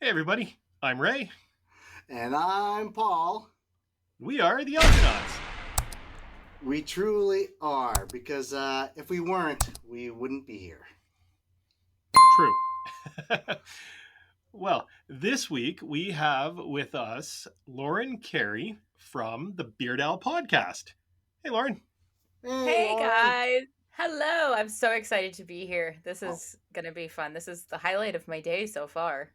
Hey everybody, I'm Ray. And I'm Paul. We are the Alconauts. We truly are, because if we weren't, we wouldn't be here. True. Well, this week we have with us Lauren Carey from the Weird Al podcast. Hey Lauren. Hey, Hey Lauren. guys. Hello. I'm so excited to be here. This Oh, is going to be fun. This is the highlight of my day so far.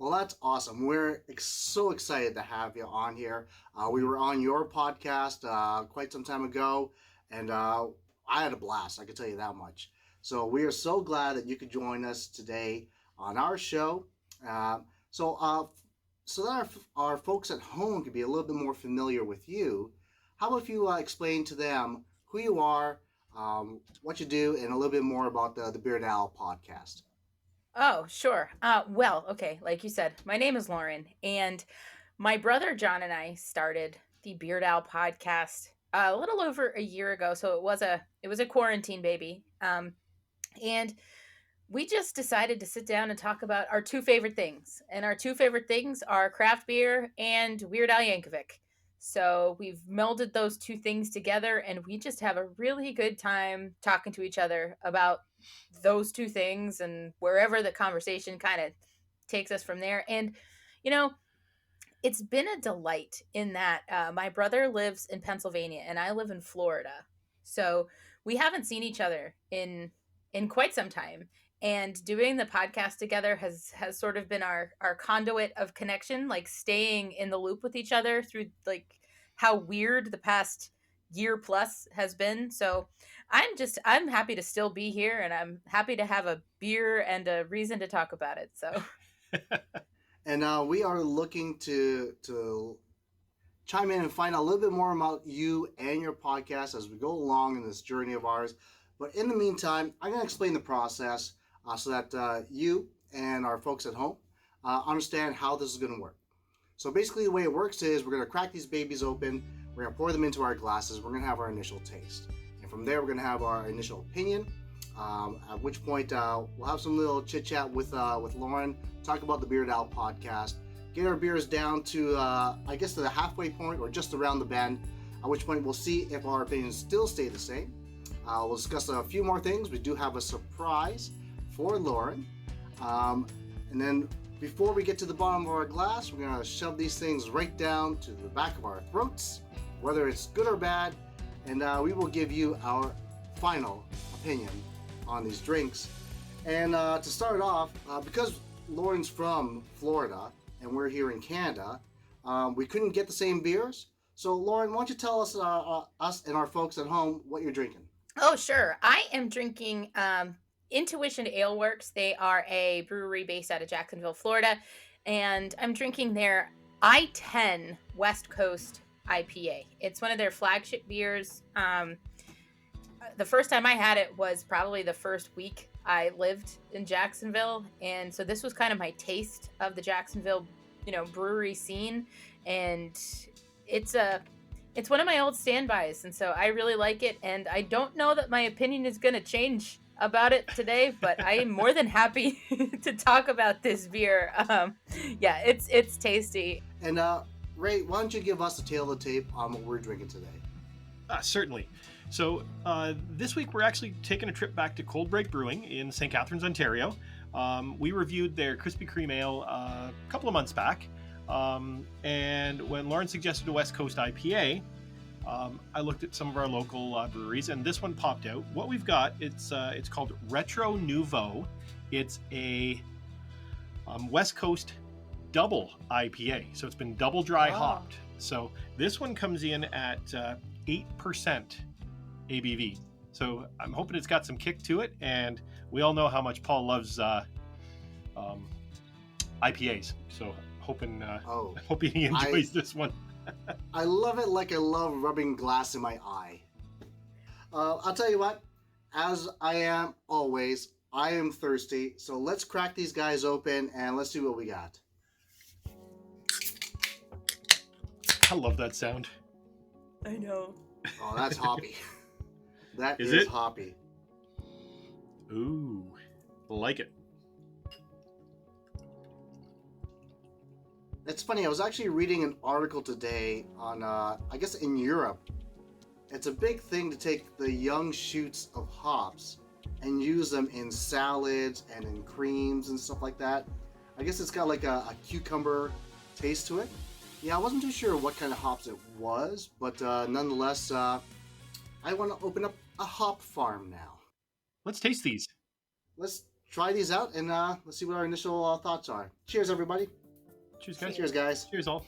well, that's awesome. We're so excited to have you on here. We Mhm. were on your podcast quite some time ago, and I had a blast, I can tell you that much. So we are so glad that you could join us today on our show. Uh, so, uh, so that our folks at home can be a little bit more familiar with you, how about if you explain to them who you are, what you do, and a little bit more about the Beard Owl podcast? Oh, sure. Well, okay, like you said, my name is Lauren, and my brother John and I started the Beard Owl podcast a little over a year ago. So it was a quarantine baby. And we just decided to sit down and talk about our two favorite things. And our two favorite things are craft beer and Weird Al Yankovic. So we've melded those two things together and we just have a really good time talking to each other about those two things and wherever the conversation kind of takes us from there. And, you know, it's been a delight in that my brother lives in Pennsylvania and I live in Florida. So we haven't seen each other in quite some time. And doing the podcast together has sort of been our conduit of connection, like staying in the loop with each other through like how weird the past year plus has been. So I'm happy to still be here and I'm happy to have a beer and a reason to talk about it. So And we are looking to chime in and find out a little bit more about you and your podcast as we go along in this journey of ours. But in the meantime, I'm going to explain the process so that you and our folks at home understand how this is going to work. So basically, the way it works is we're going to crack these babies open, we're going to pour them into our glasses, we're going to have our initial taste. And from there, we're going to have our initial opinion. At which point, we'll have some little chit chat with Lauren, talk about the Beard Out podcast, get our beers down to, I guess, to the halfway point or just around the bend, at which point we'll see if our opinions still stay the same. We'll discuss a few more things. We do have a surprise for Lauren. And then before we get to the bottom of our glass, we're going to shove these things right down to the back of our throats, whether it's good or bad, and we will give you our final opinion on these drinks. And to start off, because Lauren's from Florida and we're here in Canada, we couldn't get the same beers. So, Lauren, why don't you tell us, us and our folks at home, what you're drinking? oh, sure. I am drinking Intuition Ale Works. They are a brewery based out of Jacksonville, Florida. And I'm drinking their I-10 West Coast IPA. It's one of their flagship beers. The first time I had it was probably the first week I lived in Jacksonville. And so this was kind of my taste of the Jacksonville, brewery scene. And it's one of my old standbys, and so I really like it. And I don't know that my opinion is going to change about it today, but I am more than happy to talk about this beer. Yeah, it's tasty. And Ray, why don't you give us the tail of the tape on what we're drinking today? Certainly. So this week we're actually taking a trip back to Cold Break Brewing in St. Catharines, Ontario. We reviewed their Krispy Kreme Ale a couple of months back. And when Lauren suggested a West Coast IPA, I looked at some of our local breweries, and this one popped out. What we've got, it's called Retro Nouveau. It's a West Coast double IPA, so it's been double dry hopped. So this one comes in at 8% ABV. So I'm hoping it's got some kick to it, and we all know how much Paul loves IPAs. So hoping he enjoys this one. I love it like I love rubbing glass in my eye. I'll tell you what, as I am always, I am thirsty. So let's crack these guys open and let's see what we got. I love that sound. I know. Oh, that's hoppy. That Is is it? hoppy. Ooh, like it. It's funny. I was actually reading an article today on, I guess in Europe, it's a big thing to take the young shoots of hops and use them in salads and in creams and stuff like that. I guess it's got like a cucumber taste to it. Yeah, I wasn't too sure what kind of hops it was, but nonetheless, I want to open up a hop farm now. Let's taste these. Let's try these out and let's see what our initial thoughts are. Cheers, everybody. Cheers, guys. Cheers, guys. Cheers, all.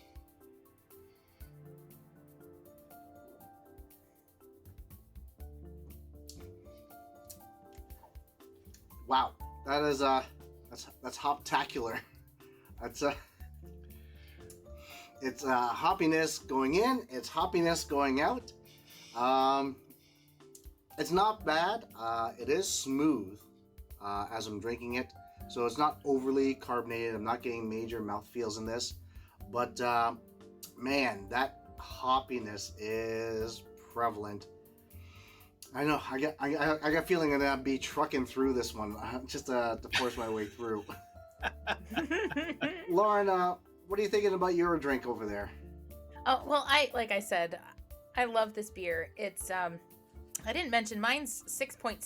Wow, that is that's hoptacular. That's it's hoppiness going in. It's hoppiness going out. It's not bad. It is smooth as I'm drinking it, so it's not overly carbonated. I'm not getting major mouthfeels in this, but man, that hoppiness is prevalent. I know. I got a feeling I'm gonna be trucking through this one just to force my way through. Lauren, what are you thinking about your drink over there? Oh, well, like I said, I love this beer. It's I didn't mention mine's 6.7%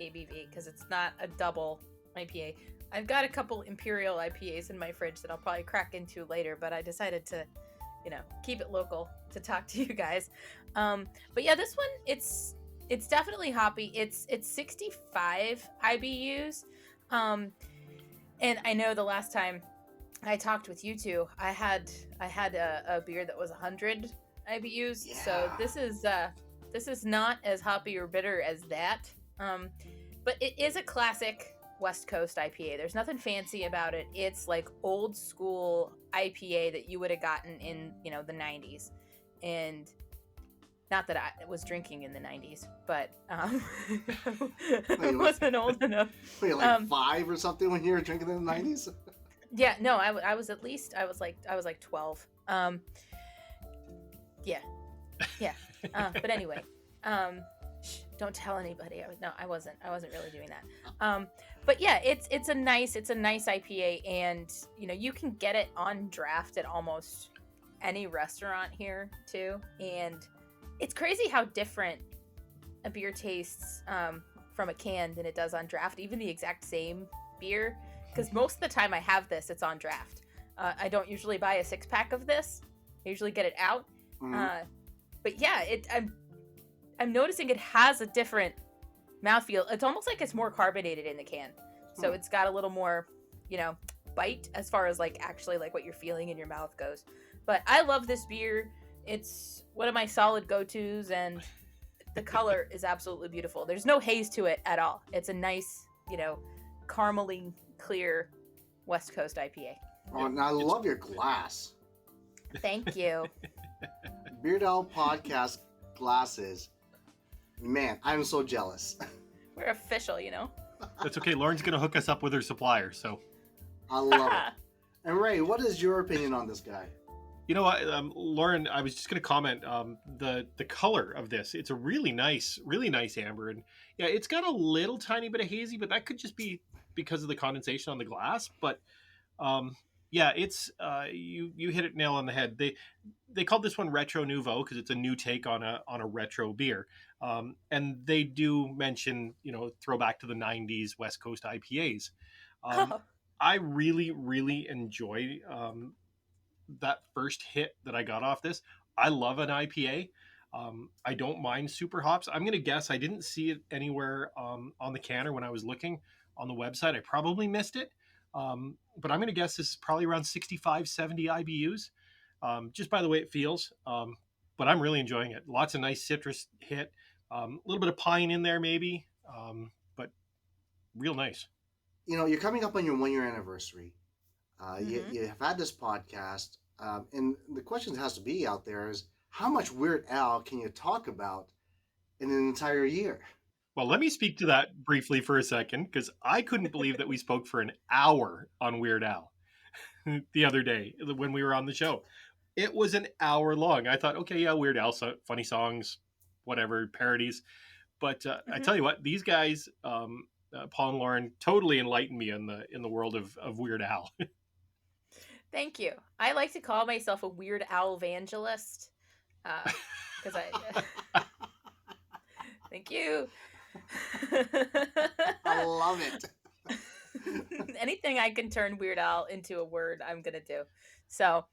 ABV because it's not a double IPA. I've got a couple Imperial IPAs in my fridge that I'll probably crack into later, but I decided to, keep it local to talk to you guys. But yeah, this one it's definitely hoppy. It's 65 IBUs. And I know the last time I talked with you two, I had a beer that was 100 IBUs. Yeah. So this is not as hoppy or bitter as that. But it is a classic West Coast IPA. There's nothing fancy about it. It's like old school IPA that you would have gotten in, the 90s. And not that I was drinking in the 90s, but I wasn't old enough. Were you like 5 or something when you were drinking in the 90s? Yeah, no, I was at least, I was like 12. Yeah. But anyway, don't tell anybody. I wasn't really doing that. But yeah, it's a nice IPA, and you can get it on draft at almost any restaurant here too. And it's crazy how different a beer tastes from a can than it does on draft, even the exact same beer. Because most of the time I have this, it's on draft. I don't usually buy a 6-pack of this. I usually get it out. Mm-hmm. But yeah, I'm noticing it has a different mouthfeel. It's almost like it's more carbonated in the can. So it's got a little more, bite as far as like actually like what you're feeling in your mouth goes. But I love this beer. It's one of my solid go-tos, and the color is absolutely beautiful. There's no haze to it at all. It's a nice, caramely clear West Coast IPA. Oh, and I love your glass. Thank you. Weird Al podcast glasses. Man, I'm so jealous. We're official, That's okay. Lauren's going to hook us up with her supplier, so. I love it. And Ray, what is your opinion on this guy? You know what, Lauren, I was just going to comment, the color of this, it's a really nice amber. And yeah, it's got a little tiny bit of hazy, but that could just be because of the condensation on the glass. But yeah, it's you hit it nail on the head. They called this one Retro Nouveau because it's a new take on a retro beer. And they do mention, throwback to the 90s West Coast IPAs. I really, really enjoy that first hit that I got off this. I love an IPA. I don't mind super hops. I'm going to guess I didn't see it anywhere on the canner when I was looking on the website. I probably missed it. But I'm going to guess this is probably around 65, 70 IBUs, just by the way it feels. But I'm really enjoying it. Lots of nice citrus hit, a little bit of pine in there maybe, but real nice. You're coming up on your 1-year anniversary. You have had this podcast, and the question that has to be out there is, how much Weird Al can you talk about in an entire year? Well, let me speak to that briefly for a second, because I couldn't believe that we spoke for an hour on Weird Al the other day when we were on the show. It was an hour long. I thought, okay, yeah, Weird Al, funny songs, whatever, parodies. But I tell you what, these guys, Paul and Lauren, totally enlightened me in the world of Weird Al. Thank you. I like to call myself a Weird Al-Vangelist. Because I... Thank you. I love it. Anything I can turn Weird Al into a word, I'm going to do. So,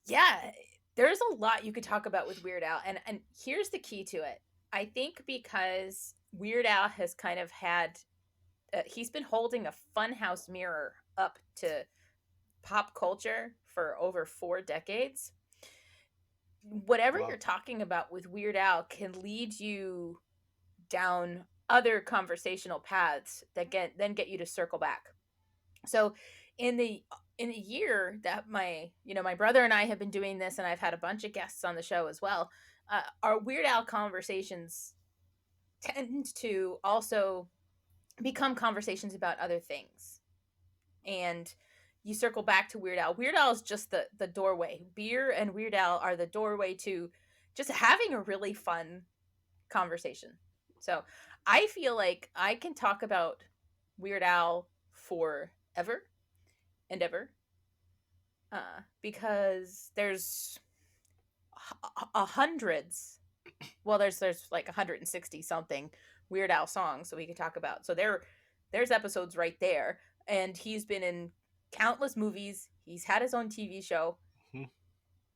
yeah, there's a lot you could talk about with Weird Al. And here's the key to it. I think because Weird Al has kind of had... he's been holding a funhouse mirror up to pop culture for over 4 decades. Whatever Wow. you're talking about with Weird Al can lead you down other conversational paths that get you to circle back. So in the year that my brother and I have been doing this, and I've had a bunch of guests on the show as well, our Weird Al conversations tend to also become conversations about other things. And you circle back to Weird Al. Weird Al is just the doorway. Beer and Weird Al are the doorway to just having a really fun conversation. So I feel like I can talk about Weird Al forever and ever, because there's hundreds. Well, there's like 160 something Weird Al songs that we could talk about. So there's episodes right there, and he's been in countless movies. He's had his own TV show,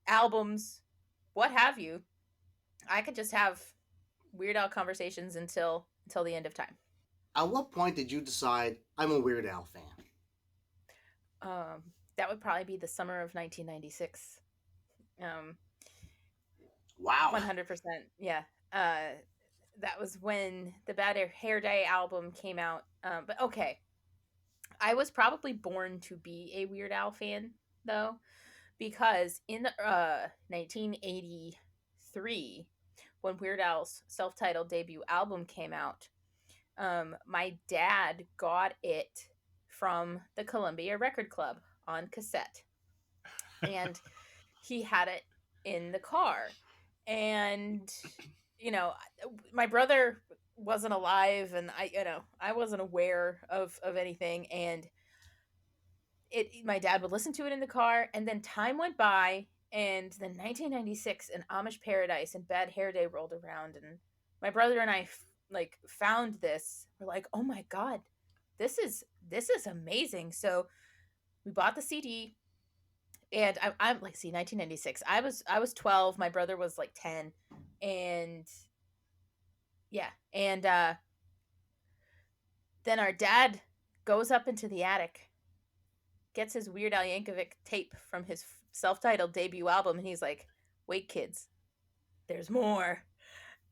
albums, what have you. I could just have Weird Al conversations until the end of time. At what point did you decide I'm a Weird Al fan? That would probably be the summer of 1996. Wow. 100%. Yeah. That was when the Bad Hair Day album came out. But okay. I was probably born to be a Weird Al fan, though, because in the 1983, when Weird Al's self-titled debut album came out, my dad got it from the Columbia Record Club on cassette, and he had it in the car. And my brother wasn't alive, and I wasn't aware of anything, and my dad would listen to it in the car, and then time went by, and then 1996 and Amish Paradise and Bad Hair Day rolled around, and my brother and I found this. We're like, oh my god, this is amazing. So we bought the CD, and I'm like, see, 1996. I was 12. My brother was like 10, and yeah, and then our dad goes up into the attic, gets his Weird Al Yankovic tape from his self-titled debut album, and he's like, wait, kids, there's more.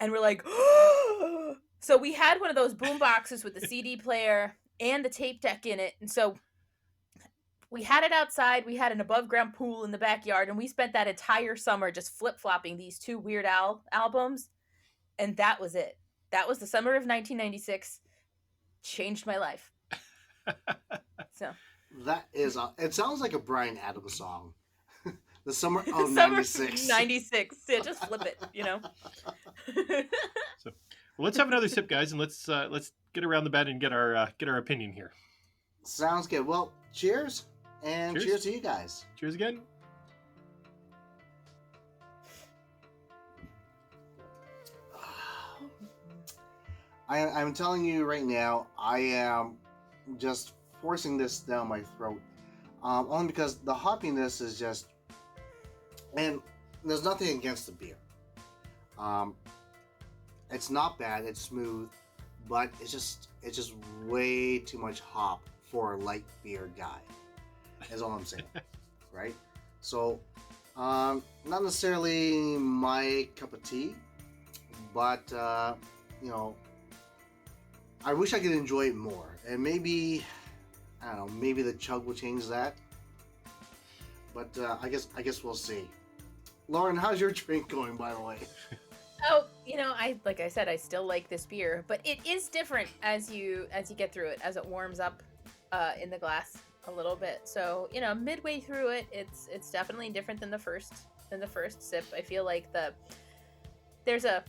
And we're like, oh! So we had one of those boom boxes with the CD player and the tape deck in it, and so we had it outside. We had an above-ground pool in the backyard, and we spent that entire summer just flip-flopping these 2 Weird Al albums, and that was it. That was the summer of 1996. Changed my life. So that is it sounds like a Bryan Adams song. The summer of summer 96. 96. Yeah, just flip it, So, well, let's have another sip, guys, and let's get around the bed and get our opinion here. Sounds good. Well, cheers, and cheers to you guys. Cheers again. I'm telling you right now, I am just forcing this down my throat, only because the hoppiness is just, and there's nothing against the beer. It's not bad. It's smooth, but it's just way too much hop for a light beer guy. Is all I'm saying, right? So, not necessarily my cup of tea, but I wish I could enjoy it more, and maybe, I don't know, maybe the chug will change that. But I guess we'll see. Lauren, how's your drink going, by the way? Oh, like I said, I still like this beer, but it is different as you get through it, as it warms up in the glass a little bit. So midway through it, it's definitely different than the first sip. I feel like there's a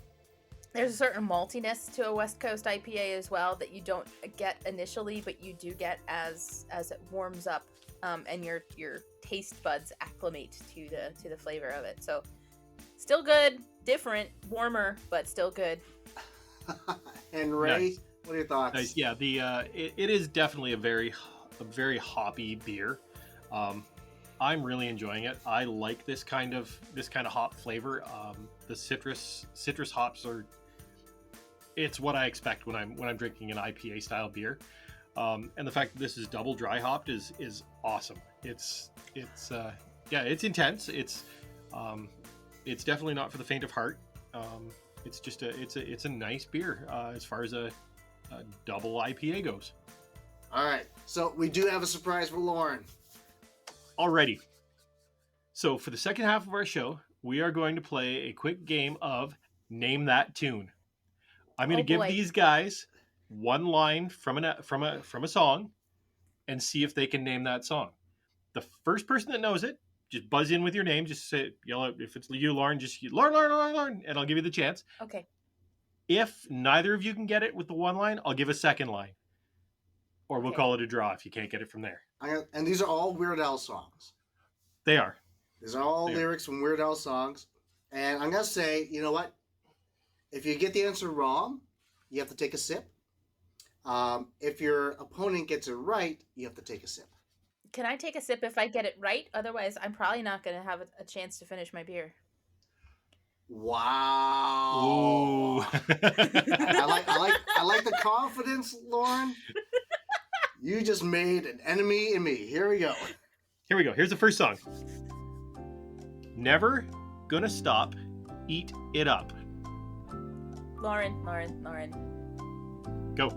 There's a certain maltiness to a West Coast IPA as well that you don't get initially, but you do get as it warms up, and your taste buds acclimate to the flavor of it. So still good, different, warmer, but still good. And Ray, Nice. what are your thoughts? Nice. Yeah, it is definitely a very hoppy beer. I'm really enjoying it. I like this kind of hop flavor. The citrus hops are. It's what I expect when I'm drinking an IPA style beer, and the fact that this is double dry hopped is awesome. It's intense. It's definitely not for the faint of heart. It's just it's a nice beer as far as a double IPA goes. All right, so we do have a surprise for Lauren. Alrighty. So for the second half of our show, we are going to play a quick game of Name That Tune. I'm going to give these guys one line from a song, and see if they can name that song. The first person that knows it, just buzz in with your name. Just yell out if it's you, Lauren. Just Lauren, and I'll give you the chance. Okay. If neither of you can get it with the one line, I'll give a second line, or we'll call it a draw if you can't get it from there. And these are all Weird Al songs. They are. These are all lyrics from Weird Al songs, and I'm gonna say, you know what? If you get the answer wrong, you have to take a sip. If your opponent gets it right, you have to take a sip. Can I take a sip if I get it right? Otherwise, I'm probably not going to have a chance to finish my beer. Wow. Ooh. I like the confidence, Lauren. You just made an enemy in me. Here we go. Here's the first song. Never gonna stop. Eat it up. Lauren. Go.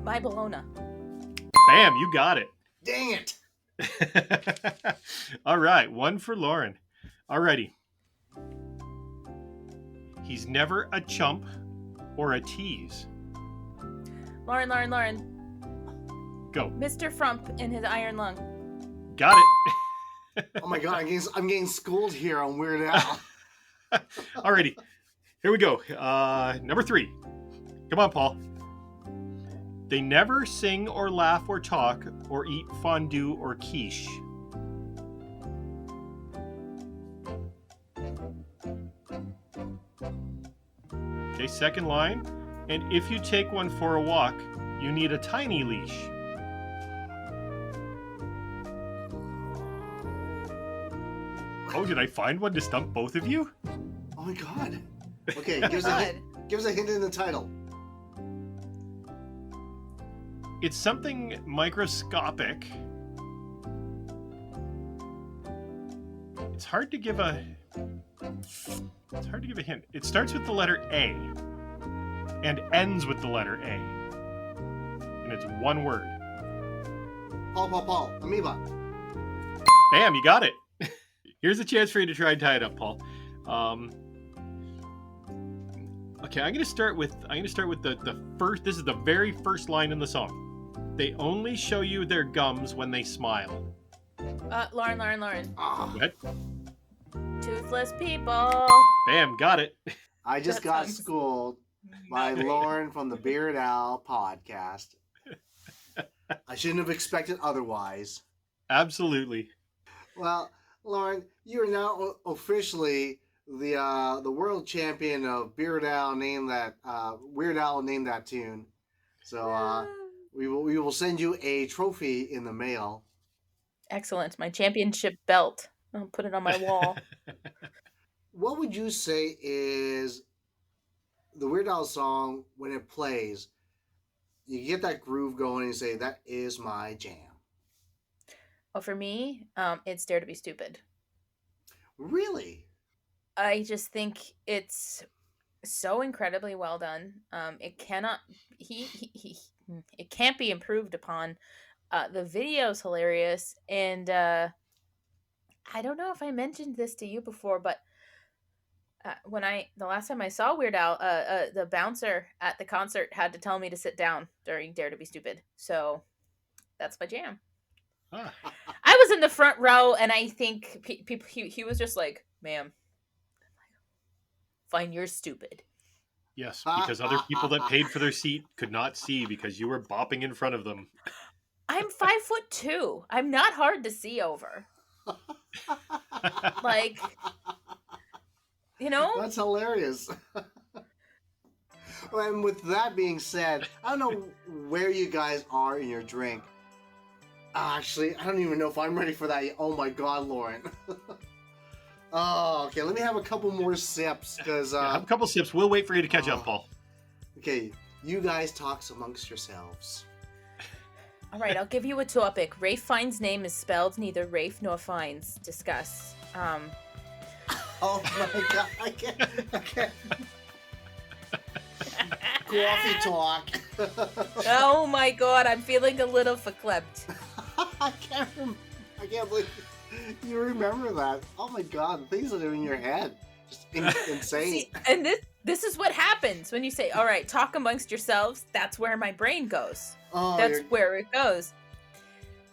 My Bologna. Bam, you got it. Dang it. All right, one for Lauren. Alrighty. He's never a chump or a tease. Lauren. Go. Mr. Frump in his iron lung. Got it. Oh my god, I'm getting schooled here on Weird Al. Alrighty. Here we go. Number 3. Come on, Paul. They never sing or laugh or talk or eat fondue or quiche. Okay, second line. And if you take one for a walk, you need a tiny leash. Oh, did I find one to stump both of you? Oh my god. Okay, give us a hint in the title. It's something microscopic. It's hard to give a hint. It starts with the letter A and ends with the letter A. And it's one word. Paul, amoeba. Bam, you got it. Here's a chance for you to try and tie it up, Paul. Okay, I'm gonna start with the first. This is the very first line in the song. They only show you their gums when they smile. Lauren. Oh, Go ahead. Toothless people. Bam, got it. I just got schooled by Lauren from the Weird Al podcast. I shouldn't have expected otherwise. Absolutely. Well, Lauren, you are now officially the world champion of Weird Al named that tune. So we will send you a trophy in the mail. Excellent. My championship belt. I'll put it on my wall. What would you say is the Weird Al song when it plays? You get that groove going and you say, that is my jam. Well, for me, it's Dare to Be Stupid. Really? I just think it's so incredibly well done. It cannot it can't be improved upon. The video's hilarious, and I don't know if I mentioned this to you before, but the last time I saw Weird Al, the bouncer at the concert had to tell me to sit down during Dare to Be Stupid. So that's my jam. Ah. I was in the front row, and I think he was just like, "Ma'am, fine, you're stupid." Yes, because other people that paid for their seat could not see because you were bopping in front of them. I'm 5'2". I'm not hard to see over. Like, you know? That's hilarious. And with that being said, I don't know where you guys are in your drink. Actually, I don't even know if I'm ready for that yet. Oh my god, Lauren. Oh, okay, let me have a couple more sips, because... Yeah, have a couple sips. We'll wait for you to catch up, Paul. Okay, you guys talk amongst yourselves. All right, I'll give you a topic. Rafe Fiennes' name is spelled neither Rafe nor Fiennes. Discuss. Oh my god, I can't. Coffee talk. Oh my god, I'm feeling a little verklempt. I can't believe you remember that. Oh my god, the things that are in your head. Just insane. See, and this is what happens when you say, all right, talk amongst yourselves. That's where my brain goes. Oh, That's where it goes.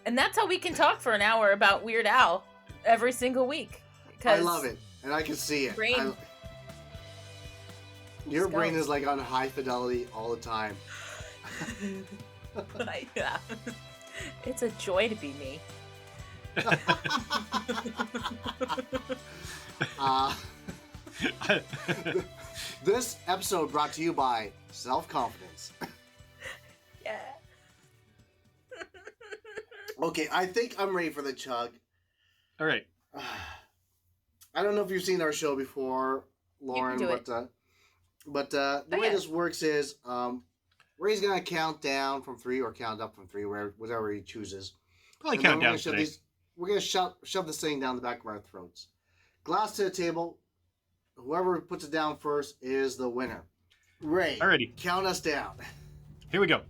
And that's how we can talk for an hour about Weird Al every single week. I love it, and I can see it. Your brain is like on high fidelity all the time. Yeah. It's a joy to be me. This episode brought to you by self-confidence. Yeah. Okay, I think I'm ready for the chug. All right. I don't know if you've seen our show before, Lauren, but the way this works is Ray's gonna count down from 3 or count up from 3, whatever he chooses. Probably count down today. We're gonna shove this thing down the back of our throats. Glass to the table. Whoever puts it down first is the winner. Ray, Alrighty. Count us down. Here we go.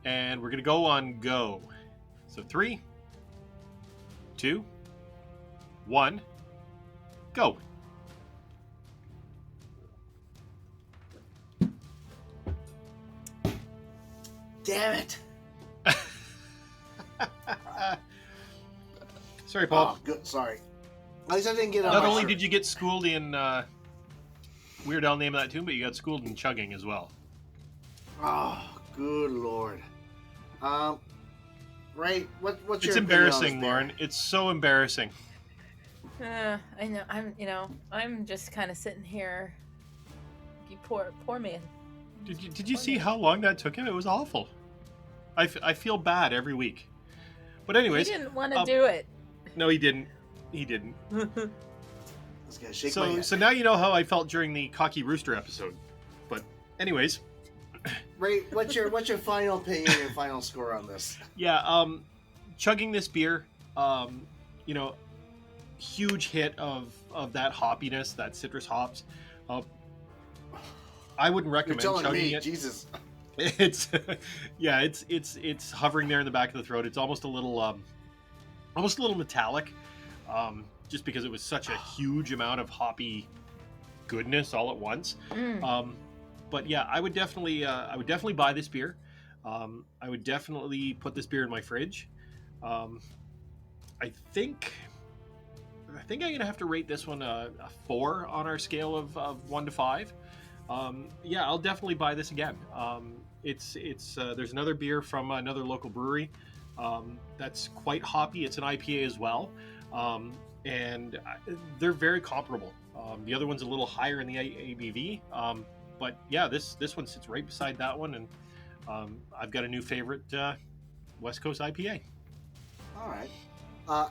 And we're going to go on go. So 3, 2, 1, go. Damn it. Sorry, Paul. Oh, good. Sorry. At least I didn't get on Not my only shirt. did you get schooled in Weird Al name of that tune, but you got schooled in chugging as well. Oh, good lord. Ray, what's your It's opinion embarrassing, on this Lauren. It's so embarrassing. I know. I'm just kind of sitting here. You poor man. Did you see how long that took him? It was awful. I feel bad every week. But anyways, He didn't want to do it. No, he didn't. He didn't. Let's get shake my head. So now you know how I felt during the Cocky Rooster episode. But anyways, Ray, what's your final opinion and final score on this? yeah, chugging this beer, huge hit of that hoppiness, that citrus hops. I wouldn't recommend chugging it. Jesus. It's it's hovering there in the back of the throat. It's almost a little metallic, just because it was such a huge amount of hoppy goodness all at once. But yeah, I would definitely buy this beer. I would definitely put this beer in my fridge. I think I'm gonna have to rate this one a 4 on our scale of 1 to 5. Yeah, I'll definitely buy this again. It's there's another beer from another local brewery that's quite hoppy. It's an IPA as well, and they're very comparable. The other one's a little higher in the ABV, but yeah, this one sits right beside that one, and I've got a new favorite West Coast IPA. All right.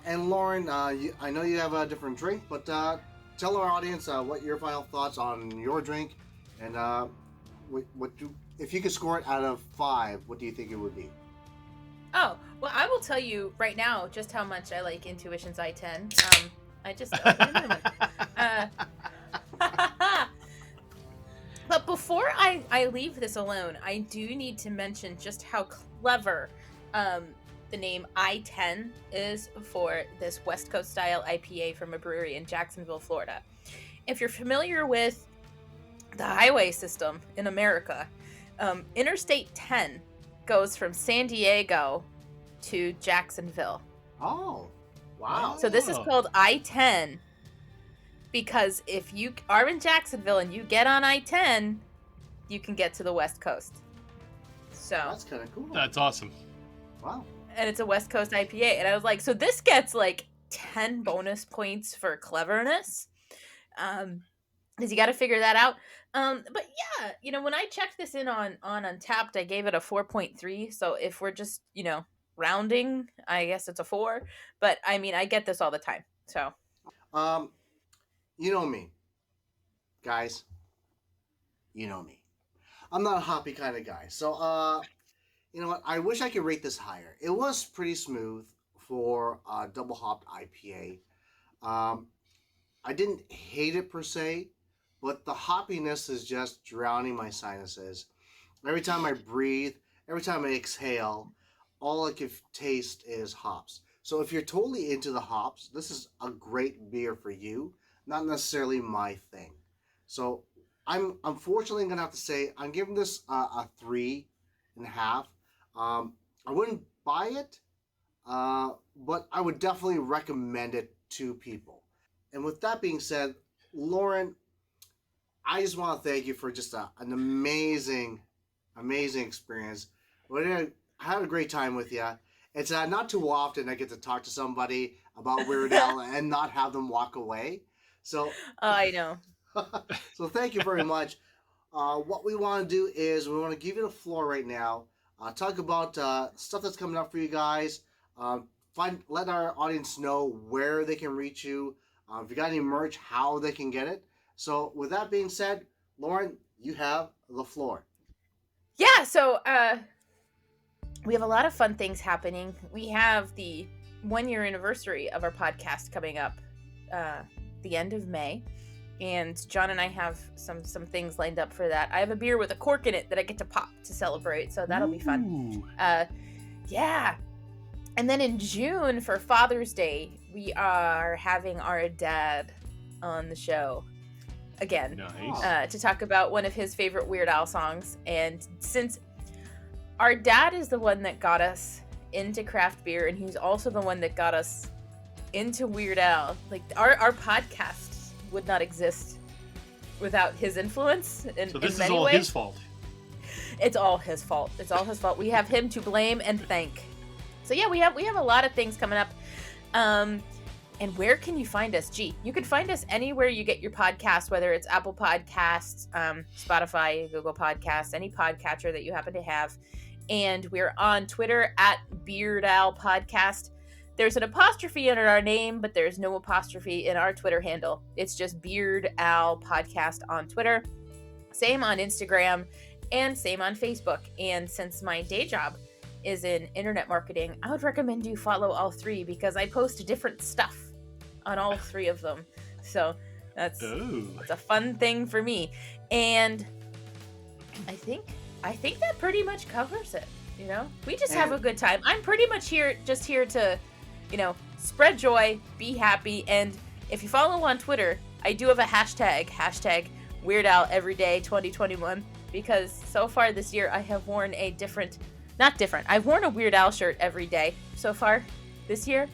And Lauren, I know you have a different drink, but tell our audience what your final thoughts on your drink, and if you could score it out of 5, what do you think it would be? Oh, well, I will tell you right now just how much I like Intuition's I-10. But before I leave this alone, I do need to mention just how clever the name I-10 is for this West Coast style IPA from a brewery in Jacksonville, Florida. If you're familiar with the highway system in America, Interstate 10 goes from San Diego to Jacksonville. Oh, wow. So this is called I-10. because if you are in Jacksonville and you get on I-10, you can get to the West Coast. So That's kind of cool. That's awesome. Wow. And it's a West Coast IPA. And I was like, so this gets like 10 bonus points for cleverness. Because you got to figure that out. But yeah, when I checked this in on Untapped, I gave it a 4.3. So if we're just, rounding, I guess it's a 4. But I mean, I get this all the time. So. You know me, guys. You know me. I'm not a hoppy kind of guy. So, you know what? I wish I could rate this higher. It was pretty smooth for a double hopped IPA. I didn't hate it per se, but the hoppiness is just drowning my sinuses. Every time I breathe, every time I exhale, all I can taste is hops. So if you're totally into the hops, this is a great beer for you. Not necessarily my thing. So I'm unfortunately going to have to say I'm giving this a 3.5. I wouldn't buy it, but I would definitely recommend it to people. And with that being said, Lauren, I just want to thank you for just an amazing experience. I had a great time with you. It's not too often I get to talk to somebody about Weird Al and not have them walk away. So I know. So thank you very much. What we want to do is we want to give you the floor right now. Talk about stuff that's coming up for you guys. Let our audience know where they can reach you. If you got any merch, how they can get it. So with that being said, Lauren, you have the floor. Yeah, so we have a lot of fun things happening. We have the 1-year anniversary of our podcast coming up the end of May. And John and I have some things lined up for that. I have a beer with a cork in it that I get to pop to celebrate, so that'll be fun. Yeah. And then in June for Father's Day, we are having our dad on the show again. Nice. To talk about one of his favorite Weird Al songs. And since our dad is the one that got us into craft beer, and he's also the one that got us into Weird Al, like our podcast would not exist without his influence in So this in is many all ways. his fault. It's all his fault. It's all his fault. We have him to blame and thank. So yeah, we have a lot of things coming up. And where can you find us? Gee, you can find us anywhere you get your podcasts, whether it's Apple Podcasts, Spotify, Google Podcasts, any podcatcher that you happen to have. And we're on Twitter at Beard Al Podcast. There's an apostrophe in our name, but there's no apostrophe in our Twitter handle. It's just Beard Al Podcast on Twitter. Same on Instagram and same on Facebook. And since my day job is in internet marketing, I would recommend you follow all 3 because I post different stuff on all 3 of them. So it's a fun thing for me. And I think that pretty much covers it. We just have a good time. I'm pretty much here to spread joy, be happy, and if you follow on Twitter, I do have a hashtag Weird Al Everyday 2021, because so far this year I have worn I've worn a Weird Al shirt every day so far this year.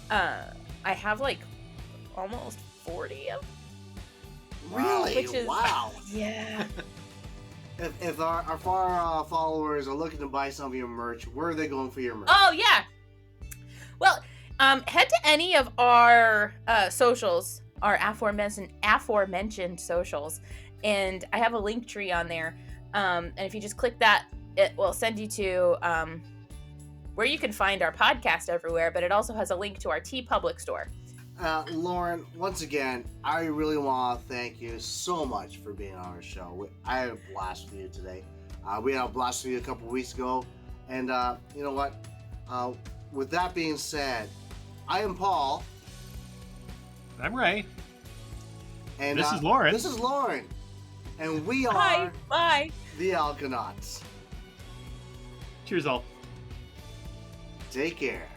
I have like almost 40 of them. Really? Wow. Yeah. If our followers are looking to buy some of your merch, where are they going for your merch? Oh, yeah. Well, head to any of our socials, our aforementioned socials, and I have a link tree on there. And if you just click that, it will send you to where you can find our podcast everywhere, but it also has a link to our TeePublic store. Lauren, once again, I really want to thank you so much for being on our show. I had a blast with you today. We had a blast with you a couple weeks ago. And you know what? With that being said, I am Paul. I'm Ray. And this is Lauren. This is Lauren. And we are Bye. the Alconauts. Cheers, all. Take care.